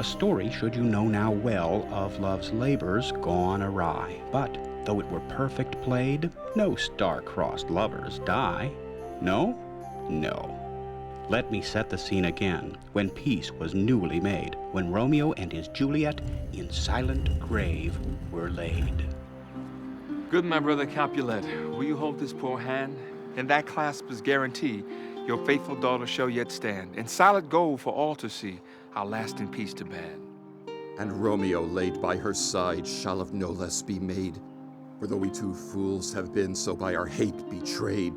The story, should you know now well, of love's labors gone awry. But, though it were perfect played, no star-crossed lovers die. No? No. Let me set the scene again, when peace was newly made, when Romeo and his Juliet in silent grave were laid. Good, my brother Capulet, will you hold this poor hand? In that clasp is guarantee, your faithful daughter shall yet stand, in solid gold for all to see, our lasting peace to band. And Romeo laid by her side shall of no less be made, for though we two fools have been so by our hate betrayed,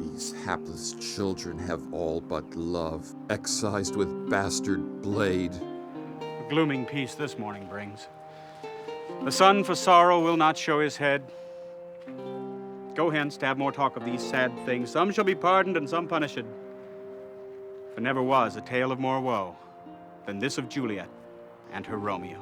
these hapless children have all but love, excised with bastard blade. A glooming peace this morning brings. The sun for sorrow will not show his head. Go hence to have more talk of these sad things. Some shall be pardoned and some punished. For never was a tale of more woe than this of Juliet and her Romeo.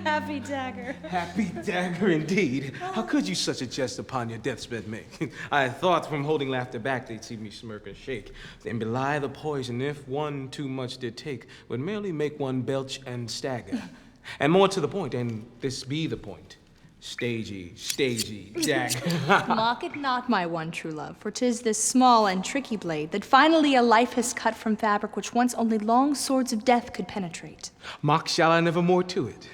Happy dagger. Happy dagger indeed. How could you such a jest upon your deathbed make? I thought from holding laughter back they'd see me smirk and shake. Then belie the poison if one too much did take, would merely make one belch and stagger. And more to the point, and this be the point, stagey dagger. Mock it not, my one true love, for 'tis this small and tricky blade that finally a life has cut from fabric which once only long swords of death could penetrate. Mock shall I never more to it.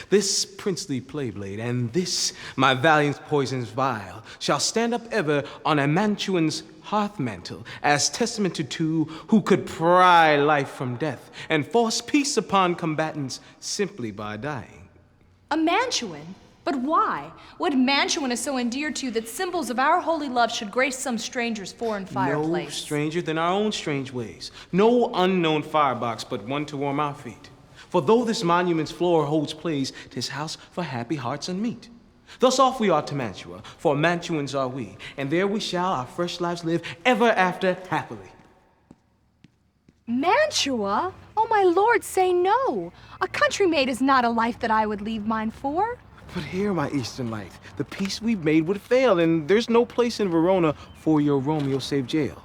This princely playblade and this my valiant poison's vial shall stand up ever on a Mantuan's hearth mantle as testament to two who could pry life from death and force peace upon combatants simply by dying. A Mantuan? But why? What Mantuan is so endeared to you that symbols of our holy love should grace some stranger's foreign fireplace? No stranger than our own strange ways. No unknown firebox, but one to warm our feet. For though this monument's floor holds place, 'tis house for happy hearts and meat. Thus off we are to Mantua, for Mantuans are we, and there we shall our fresh lives live ever after happily. Mantua? Oh, my lord, say no. A country maid is not a life that I would leave mine for. But here, my Eastern light, the peace we've made would fail, and there's no place in Verona for your Romeo save jail.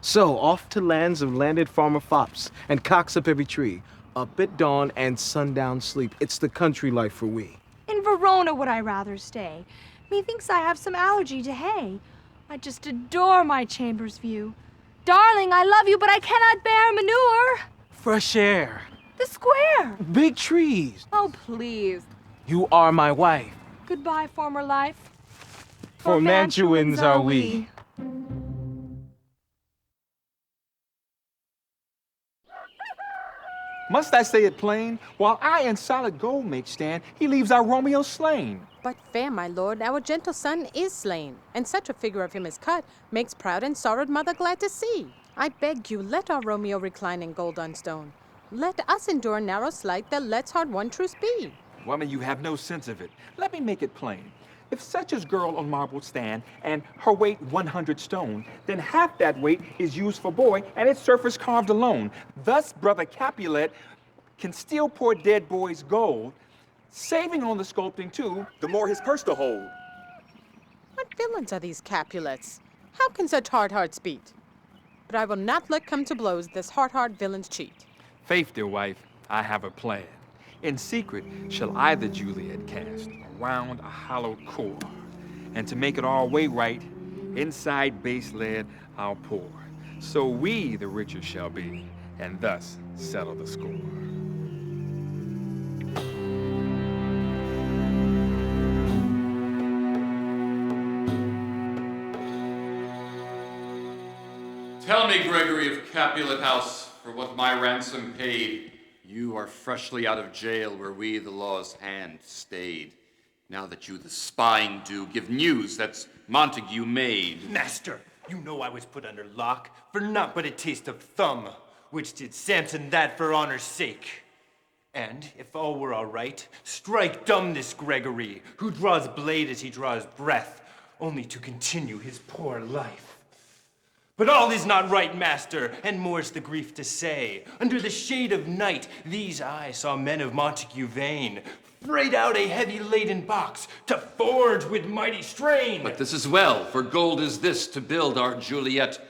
So off to lands of landed farmer fops, and cocks up every tree. Up at dawn and sundown sleep. It's the country life for we. In Verona would I rather stay. Methinks I have some allergy to hay. I just adore my chamber's view. Darling, I love you, but I cannot bear manure. Fresh air. The square. Big trees. Oh, please. You are my wife. Goodbye, former life. For Mantuans are we. Must I say it plain? While I in solid gold make stand, he leaves our Romeo slain. But fair, my lord, our gentle son is slain, and such a figure of him as cut makes proud and sorrowed mother glad to see. I beg you, let our Romeo recline in gold on stone. Let us endure narrow slight that lets hard one truce be. Woman, you have no sense of it. Let me make it plain. If such as girl on marble stand, and her weight 100 stone, then half that weight is used for boy, and its surface carved alone. Thus, brother Capulet can steal poor dead boy's gold, saving on the sculpting too, the more his purse to hold. What villains are these Capulets? How can such hard hearts beat? But I will not let come to blows this hard villains cheat. Faith, dear wife, I have a plan. In secret shall I the Juliet cast around a hollowed core, and to make it all way right, inside base lead I'll pour. So we the richer shall be, and thus settle the score. Tell me, Gregory of Capulet House, for what my ransom paid. You are freshly out of jail where we the law's hand stayed. Now that you the spying do, give news that's Montague made. Master, you know I was put under lock for naught but a taste of thumb, which did Samson that for honor's sake. And, if all were all right, strike dumb this Gregory, who draws blade as he draws breath, only to continue his poor life. But all is not right, master, and more's the grief to say. Under the shade of night, these eyes saw men of Montague vein, freight out a heavy-laden box to forge with mighty strain. But this is well, for gold is this to build our Juliet.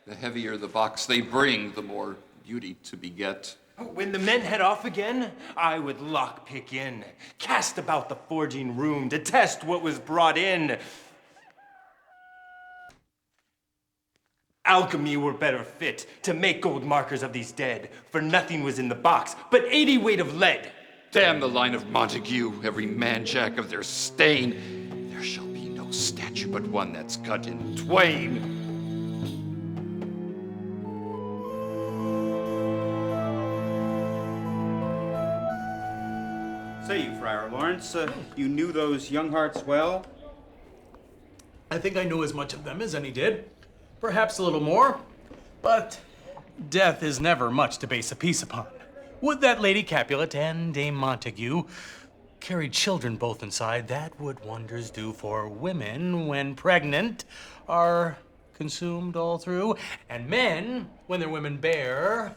The heavier the box they bring, the more beauty to beget. When the men head off again, I would lock-pick in, cast about the forging room to test what was brought in. Alchemy were better fit to make gold markers of these dead, for nothing was in the box but 80 weight of lead. Damn the line of Montague, every man-jack of their stain. There shall be no statue but one that's cut in twain. Say you, Friar Lawrence, you knew those young hearts well? I think I knew as much of them as any did. Perhaps a little more. But death is never much to base a peace upon. Would that Lady Capulet and Dame Montague carried children both inside, that would wonders do for women when pregnant are consumed all through, and men, when their women bear,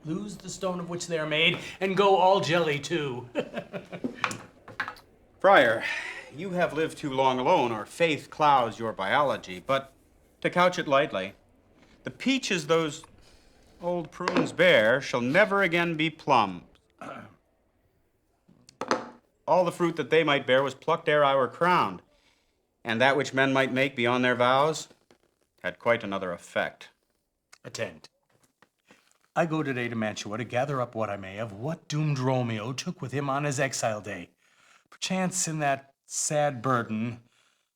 lose the stone of which they are made and go all jelly too. Friar, you have lived too long alone, or faith clouds your biology, but to couch it lightly, the peaches those old prunes bear shall never again be plums. All the fruit that they might bear was plucked ere I were crowned, and that which men might make beyond their vows had quite another effect. Attend. I go today to Mantua to gather up what I may of what doomed Romeo took with him on his exile day. Perchance in that sad burden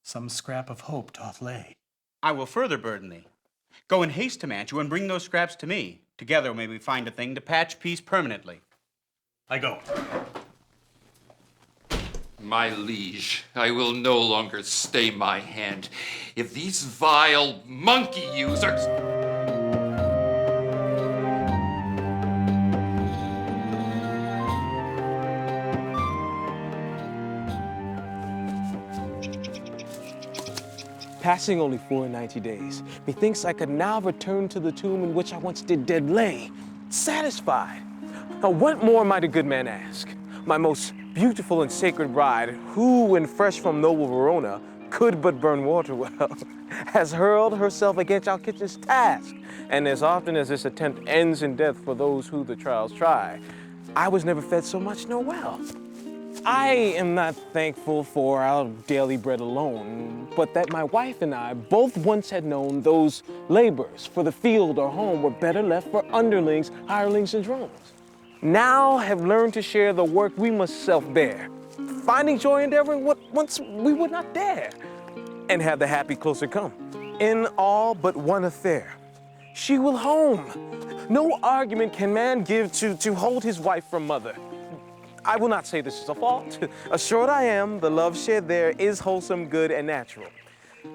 some scrap of hope doth lay. I will further burden thee. Go in haste to Mantua and bring those scraps to me. Together may we find a thing to patch peace permanently. I go. My liege, I will no longer stay my hand. If these vile monkey users... Passing only 490 days, methinks I could now return to the tomb in which I once did dead lay, satisfied. Now what more might a good man ask? My most beautiful and sacred bride, who, when fresh from noble Verona, could but burn water well, has hurled herself against our kitchen's task. And as often as this attempt ends in death for those who the trials try, I was never fed so much nor well. I am not thankful for our daily bread alone, but that my wife and I both once had known those labors for the field or home were better left for underlings, hirelings, and drones. Now have learned to share the work we must self-bear, finding joy endeavoring what once we would not dare, and have the happy closer come. In all but one affair, she will home. No argument can man give to hold his wife from mother. I will not say this is a fault. Assured I am, the love shared there is wholesome, good, and natural.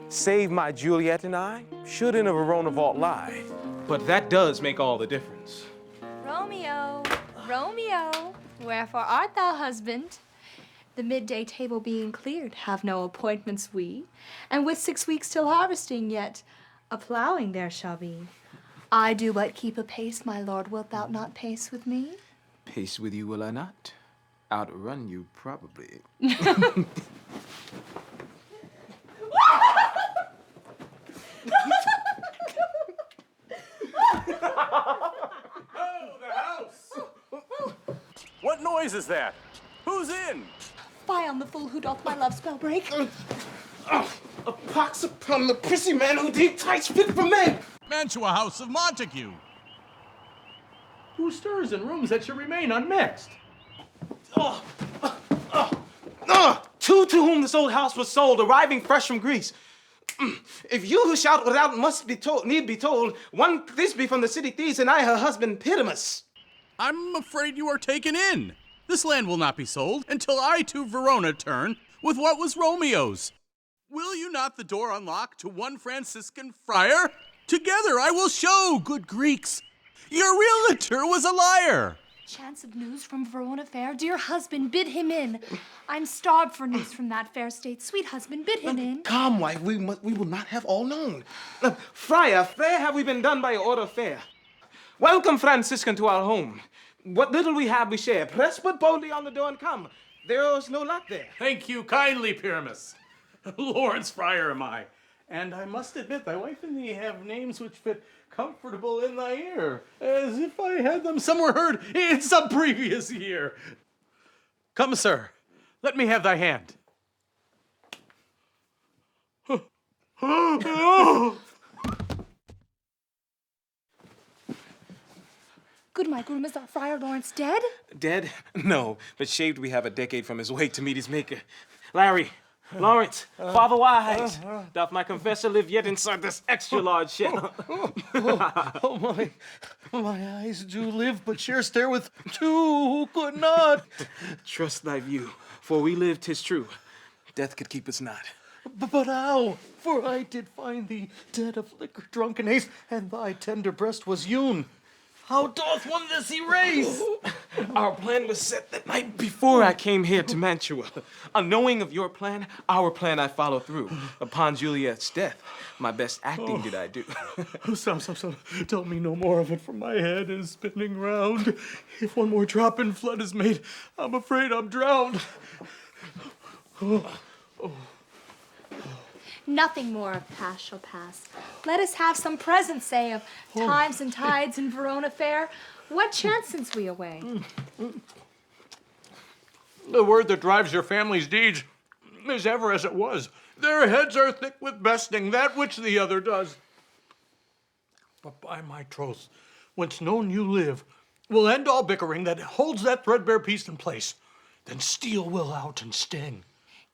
Save my Juliet and I should in a Verona vault lie. But that does make all the difference. Romeo, Romeo, wherefore art thou, husband? The midday table being cleared, have no appointments we, and with 6 weeks till harvesting yet, a ploughing there shall be. I do but keep a pace, my lord, wilt thou not pace with me? Pace with you will I not? Outrun you probably. What noise is that? Who's in? Fie on the fool who doth my love spell break. A pox upon the prissy man who deep tights fit for men! Mantua House of Montague. Who stirs in rooms that should remain unmixed? Two to whom this old house was sold, arriving fresh from Greece. If you who shout without must be told, need be told, one Thisbe from the city thieves and I her husband Pyramus. I'm afraid you are taken in. This land will not be sold until I to Verona turn with what was Romeo's. Will you not the door unlock to one Franciscan friar? Together I will show, good Greeks, your realtor was a liar. Chance of news from Verona fair? Dear husband, bid him in. I'm starved for news from that fair state. Sweet husband, bid him in. Come, wife, we will not have all known. Friar, fair have we been done by order fair. Welcome, Franciscan, to our home. What little we have we share. Press but boldly on the door and come. There is no luck there. Thank you kindly, Pyramus. Lawrence Friar am I. And I must admit, thy wife and thee have names which fit comfortable in thy ear, as if I had them somewhere heard in some previous year. Come, sir, let me have thy hand. Good my groom, is our Friar Lawrence dead? Dead? No, but shaved we have a decade from his wake to meet his maker. Larry, Lawrence, Father Wise, doth my confessor live yet inside this extra large shell? Oh, my eyes do live, but scarce there with two who could not. Trust thy view, for we live, 'tis true. Death could keep us not. But how? For I did find thee dead of liquor drunken haste, and thy tender breast was hewn. How doth one this erase? Our plan was set the night before I came here to Mantua. Unknowing of your plan, our plan I follow through. Upon Juliet's death, my best acting did I do. Stop. Tell me no more of it, for my head is spinning round. If one more drop in flood is made, I'm afraid I'm drowned. Nothing more of past shall pass. Let us have some present say of times and tides in Verona fair. What chance since we away? The word that drives your family's deeds is ever as it was. Their heads are thick with besting that which the other does. But by my troth, whence known you live, will end all bickering that holds that threadbare peace in place. Then steel will out and sting.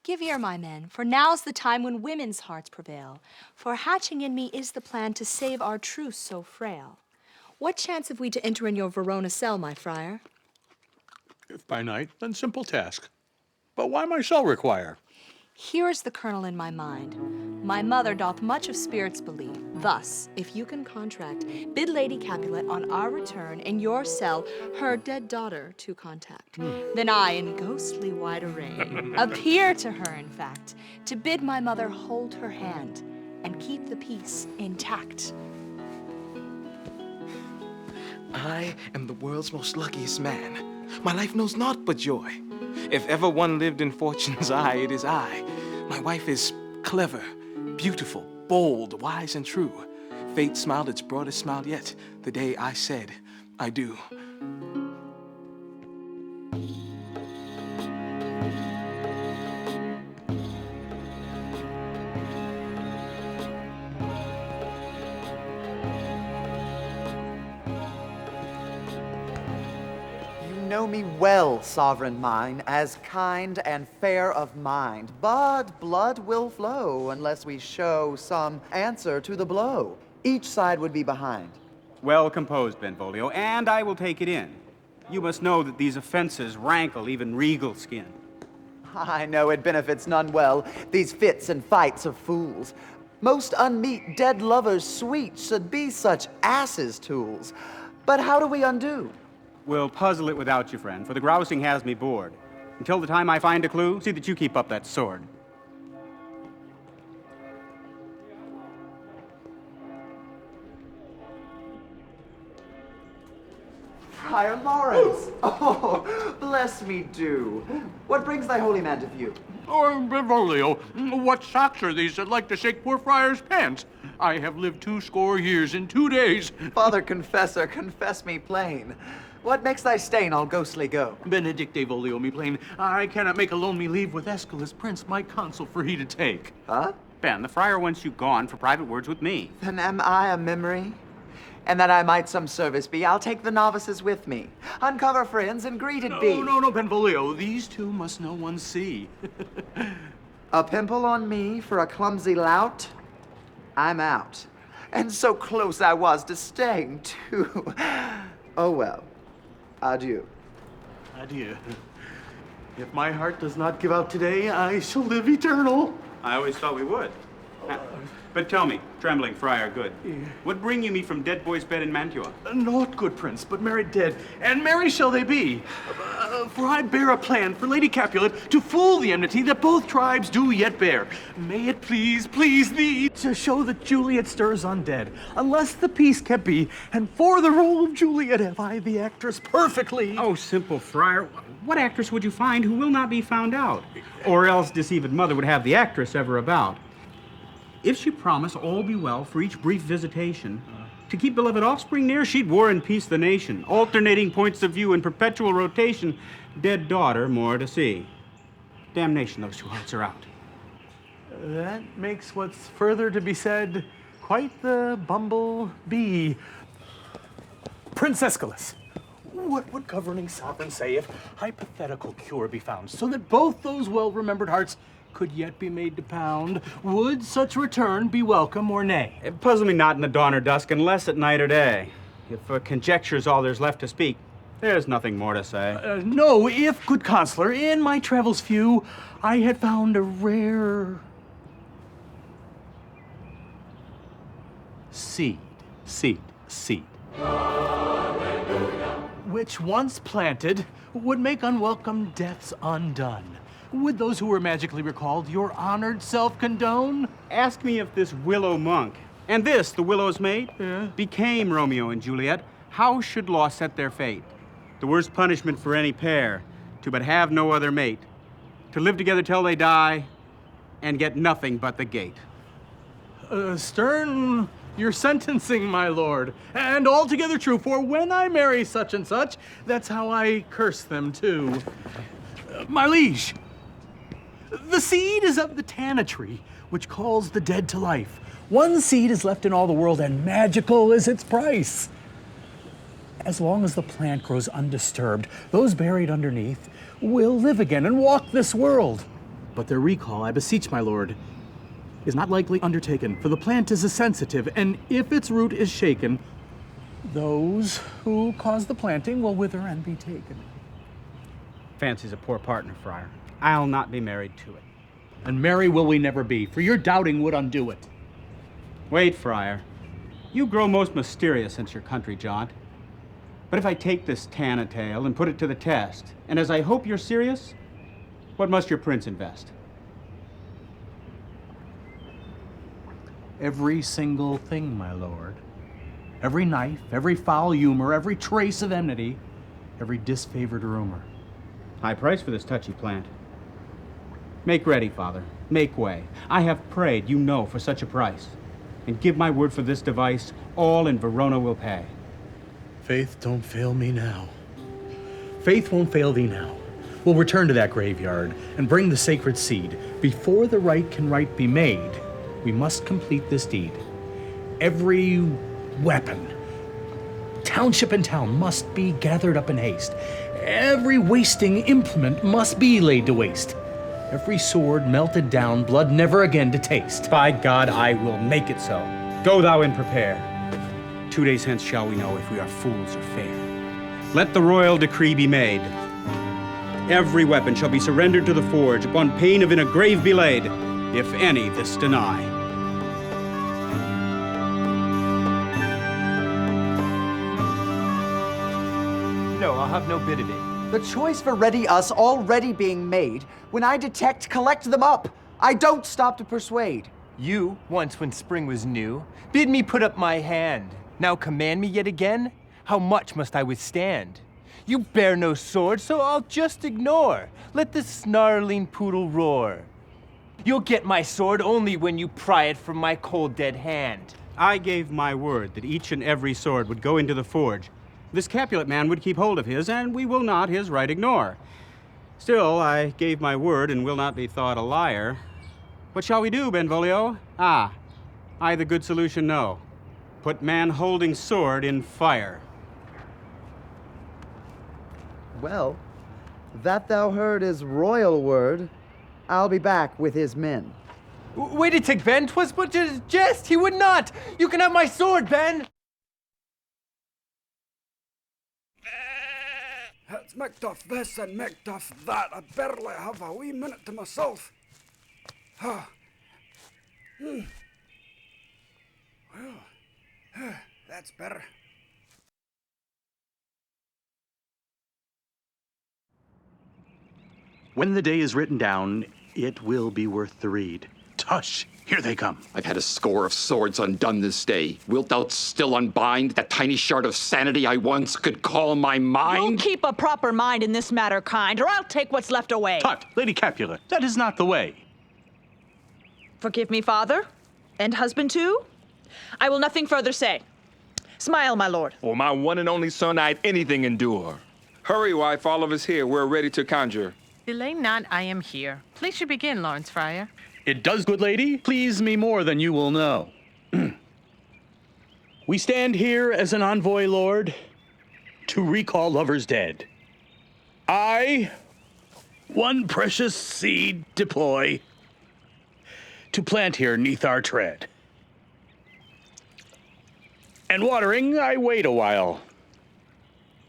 Give ear, my men, for now's the time when women's hearts prevail. For hatching in me is the plan to save our truce so frail. What chance have we to enter in your Verona cell, my friar? If by night, then simple task. But why my cell require? Here's the kernel in my mind. My mother doth much of spirits believe. Thus, if you can contract, bid Lady Capulet on our return in your cell her dead daughter to contact. Then I, in ghostly wide array, appear to her, in fact, to bid my mother hold her hand and keep the peace intact. I am the world's most luckiest man. My life knows naught but joy. If ever one lived in fortune's eye, it is I. My wife is clever, beautiful, bold, wise, and true. Fate smiled its broadest smile yet the day I said, I do. Know me well, sovereign mine, as kind and fair of mind. But blood will flow unless we show some answer to the blow. Each side would be behind. Well composed, Benvolio, and I will take it in. You must know that these offenses rankle even regal skin. I know it benefits none well, these fits and fights of fools. Most unmeet dead lovers sweet should be such asses' tools. But how do we undo? We'll puzzle it without you, friend, for the grousing has me bored. Until the time I find a clue, see that you keep up that sword. Friar Lawrence! Oh, bless me do. What brings thy holy man to view? Oh, Benvolio, what socks are these that like to shake poor friar's pants? I have lived 2 years in 2 days. Father confessor, confess me plain. What makes thy stain all ghostly go? Benedicte volio me plain. I cannot make alone me leave with Aeschylus, prince, my consul for he to take. Huh? Ben, the friar wants you gone for private words with me. Then am I a memory? And that I might some service be, I'll take the novices with me. Uncover friends and greeted be. No, Benvolio, these two must no one see. A pimple on me for a clumsy lout? I'm out. And so close I was to staying, too. Oh well. Adieu. Adieu. If my heart does not give out today, I shall live eternal. I always thought we would. But tell me, trembling friar good, what bring you me from dead boy's bed in Mantua? Naught, good prince, but married dead, and merry shall they be. For I bear a plan for Lady Capulet to fool the enmity that both tribes do yet bear. May it please thee to show that Juliet stirs undead, unless the peace can be, and for the role of Juliet have I the actress perfectly. Oh, simple friar, what actress would you find who will not be found out? Or else deceived mother would have the actress ever about. If she promise all be well for each brief visitation, to keep beloved offspring near, she'd war and peace the nation, alternating points of view in perpetual rotation, dead daughter more to see. Damnation, those two hearts are out. That makes what's further to be said quite the bumble-bee. Prince Aeschylus, what would governing sovereign say if hypothetical cure be found, so that both those well-remembered hearts could yet be made to pound? Would such return be welcome or nay? It puzzles me not in the dawn or dusk, unless at night or day. If conjecture's all there's left to speak, there's nothing more to say. No, if, good consular, in my travels few, I had found a rare seed, which once planted would make unwelcome deaths undone. Would those who were magically recalled your honored self condone? Ask me if this willow monk, and this, the willow's mate, became Romeo and Juliet, how should law set their fate? The worst punishment for any pair, to but have no other mate, to live together till they die, and get nothing but the gate. Stern your sentencing, my lord, and altogether true, for when I marry such and such, that's how I curse them too. My liege, the seed is of the tanna tree, which calls the dead to life. One seed is left in all the world, and magical is its price. As long as the plant grows undisturbed, those buried underneath will live again and walk this world. But their recall, I beseech my lord, is not likely undertaken, for the plant is a sensitive, and if its root is shaken, those who caused the planting will wither and be taken. Fancy's a poor partner, friar. I'll not be married to it. And marry will we never be, for your doubting would undo it. Wait, friar. You grow most mysterious since your country jaunt. But if I take this Tana tale and put it to the test, and as I hope you're serious, what must your prince invest? Every single thing, my lord. Every knife, every foul humor, every trace of enmity, every disfavored rumor. High price for this touchy plant. Make ready, father. Make way. I have prayed, you know, for such a price. And give my word for this device, all in Verona will pay. Faith, don't fail me now. Faith won't fail thee now. We'll return to that graveyard and bring the sacred seed. Before the right can right be made, we must complete this deed. Every weapon, township and town must be gathered up in haste. Every wasting implement must be laid to waste. Every sword melted down, blood never again to taste. By God, I will make it so. Go thou and prepare. 2 days hence shall we know if we are fools or fair. Let the royal decree be made. Every weapon shall be surrendered to the forge, upon pain of in a grave be laid, if any this deny. No, I'll have no bit of it. The choice for ready us already being made. When I detect, collect them up. I don't stop to persuade. You, once when spring was new, bid me put up my hand. Now command me yet again? How much must I withstand? You bear no sword, so I'll just ignore. Let the snarling poodle roar. You'll get my sword only when you pry it from my cold dead hand. I gave my word that each and every sword would go into the forge. This Capulet man would keep hold of his, and we will not his right ignore. Still, I gave my word and will not be thought a liar. What shall we do, Benvolio? Ah, I the good solution know. Put man holding sword in fire. Well, that thou heard is royal word. I'll be back with his men. Wait a tick, Ben. 'Twas but a jest. He would not. You can have my sword, Ben. It's Macduff this and Macduff that. I barely have a wee minute to myself. Well, that's better. When the day is written down, it will be worth the read. Tush, here they come. I've had a score of swords undone this day. Wilt thou still unbind that tiny shard of sanity I once could call my mind? You'll keep a proper mind in this matter, kind, or I'll take what's left away. Tut, Lady Capulet, that is not the way. Forgive me, father, and husband too. I will nothing further say. Smile, my lord. For my one and only son, I'd anything endure. Hurry, wife, all of us here. We're ready to conjure. Delay not, I am here. Please you begin, Lawrence Friar. It does, good lady, please me more than you will know. We stand here as an envoy, lord, to recall lovers dead. I, one precious seed deploy, to plant here neath our tread. And watering, I wait a while,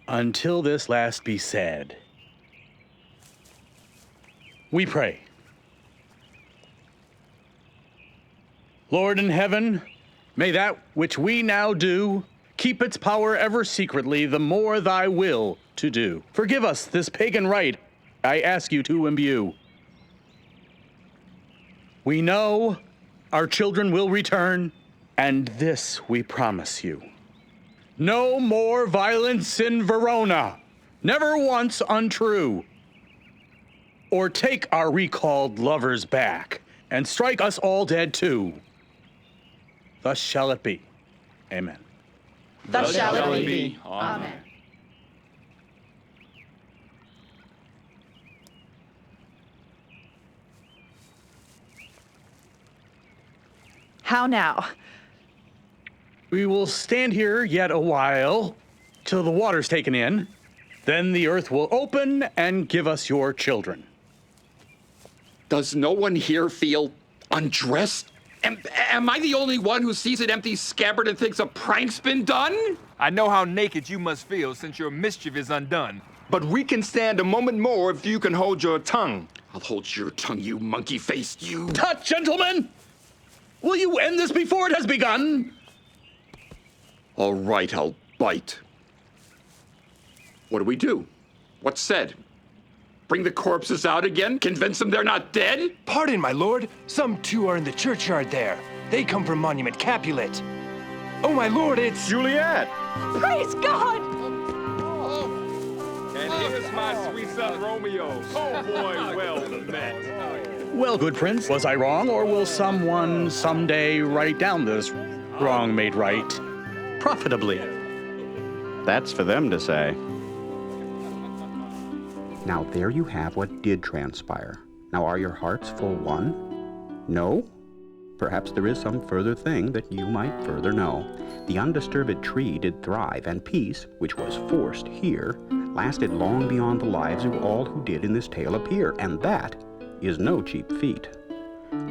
until this last be said. We pray. Lord in heaven, may that which we now do keep its power ever secretly, the more thy will to do. Forgive us this pagan rite I ask you to imbue. We know our children will return, and this we promise you. No more violence in Verona, never once untrue. Or take our recalled lovers back, and strike us all dead too. Thus shall it be. Amen. Thus shall it be. Amen. How now? We will stand here yet a while, till the water's taken in. Then the earth will open and give us your children. Does no one here feel undressed? Am I the only one who sees an empty scabbard and thinks a prank's been done? I know how naked you must feel since your mischief is undone. But we can stand a moment more if you can hold your tongue. I'll hold your tongue, you monkey-faced you. Tut, gentlemen! Will you end this before it has begun? All right, I'll bite. What do we do? What's said? Bring the corpses out again? Convince them they're not dead? Pardon, my lord. Some two are in the churchyard there. They come from Monument Capulet. Oh, my lord, it's Juliet! Praise God! And here's my sweet son Romeo. Oh boy, well met. Well, good prince, was I wrong, or will someone someday write down this wrong made right profitably? That's for them to say. Now there you have what did transpire. Now are your hearts full one? No? Perhaps there is some further thing that you might further know. The undisturbed tree did thrive, and peace, which was forced here, lasted long beyond the lives of all who did in this tale appear, and that is no cheap feat.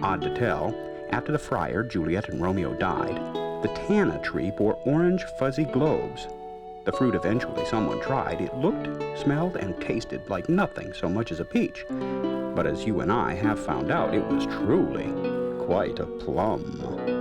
Odd to tell, after the friar, Juliet, and Romeo died, the tanna tree bore orange fuzzy globes. The fruit eventually someone tried. It looked, smelled, and tasted like nothing so much as a peach. But as you and I have found out, it was truly quite a plum.